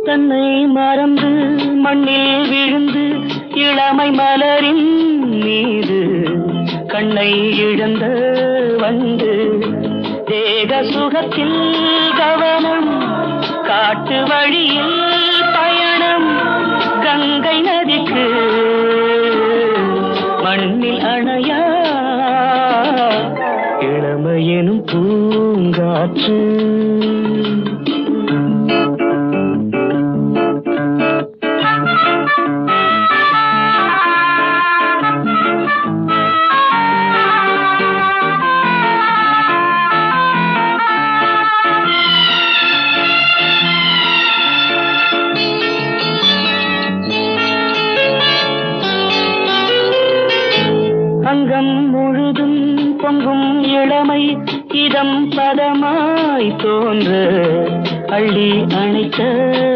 தன்னை மறந்து மண்ணில் விழுந்து இளமை மலரின் மீது கண்ணை இழந்த வந்து தேக சுகத்தில் கவனம் காட்டு வழியில் பயணம் கங்கை நதிக்கு மண்ணில் அணையா இளமையெனும் பூங்காற்று. அங்கம் முழுதும் பொங்கும் இளமை இதம் பதமாய் தோன்ற அள்ளி அணைத்த